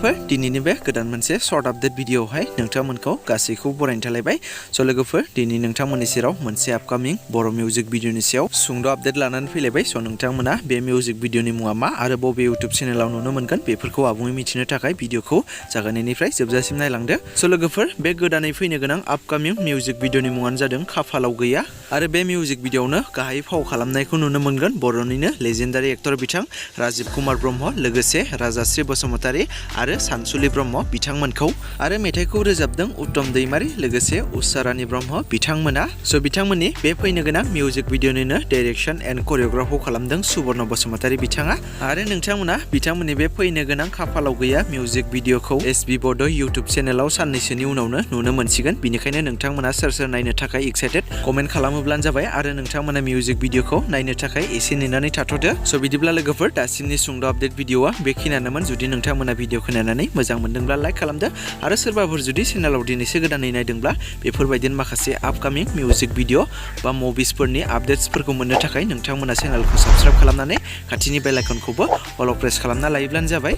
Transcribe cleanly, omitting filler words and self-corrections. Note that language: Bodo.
लोगोफोर दिनैनि बे गोदान मोनसे शर्ट आपडेट भिडिअआवहाय नोंथांमोनखौ गासैखौबो बरायनो थालायबाय। स' लोगोफोर दिनै नोंथांमोननि सेराव मोनसे आपकामिं बर' मिउजिक भिडिअनि सायाव सुंद' आपडेट लानानै फैलायबाय। स' नोंथांमोना बे मिउजिक भिडिअनि मुङा मा आरो बबे इउट्युब चेनेलाव नुनो मोनगोन बेफोरखौ आबुङै मिथिनो थाखाय भिडिअखौ जागायनायनिफ्राय जोबजासिम नायलांदो। स' लोगोफोर बे गोदानै फैनो गोनां आपकामिं मिउजिक भिडिअनि मुङानो जादों खाफालाव गैया आरो बे मिउजिक भिडिअआवनो गाहाय फाव खालामनायखौ नुनो मोनगोन बर'निनो लेजेन्डारि एक्टर बिथां राजिब कुमार ब्रह्म लोगोसे राजाश्री बसुमतारी आरो सानसुलि ब्रह्म बिथांमोनखौ आरो मेथाइखौ रोजाबदों उत्तम दैमारी लोगोसे उषारानी ब्रह्म बिथांमोना। स' बिथांमोननि बे फैनो गोनां मिउजिक भिडिअनिनो डाइरेक्शन एन्ड करिय'ग्राफखौ खालामदों सुबर्ण बसुमतारी बिथाङा आरो नोंथांमोना बिथांमोननि बे फैनो गोनां खाफालाव गैया मिउजिक भिडिअखौ एसबि बड' इउट्युब चेनेलाव साननैसोनि उनावनो नुनो मोनसिगोन। बिनिखायनो नोंथांमोना सोर सोर नायनो थाखाय एक्साइटेड कमेन्ट खालामोब्लानो जाबाय आरो नोंथांमोना मिउजिक भिडिअखौ नायनो थाखाय एसे नेनानै थाथ'दो। स' बिदिब्ला लोगोफोर दासिमनि सुंद' आपडेट भिडिअआ बेखिनियानोमोन। जुदि नोंथांमोना भिडिअखौ नायनानै मोजां मोनदोंब्ला लाइक खालामदो आरो सोरबाफोर जुदि चेनेलाव दिनैसो गोदानै नायदोंब्ला बेफोरबायदिनो माखासे आपकामिं मिउजिक भिडिअ बा मुभिसफोरनि आपडेट्सफोरखौ मोननो थाखाय नोंथांमोना चेनेलखौ साबस्क्राइब खालामनानै खाथिनि बेल आइकनखौबो अल प्रेस खालामना लायोब्लानो जाबाय।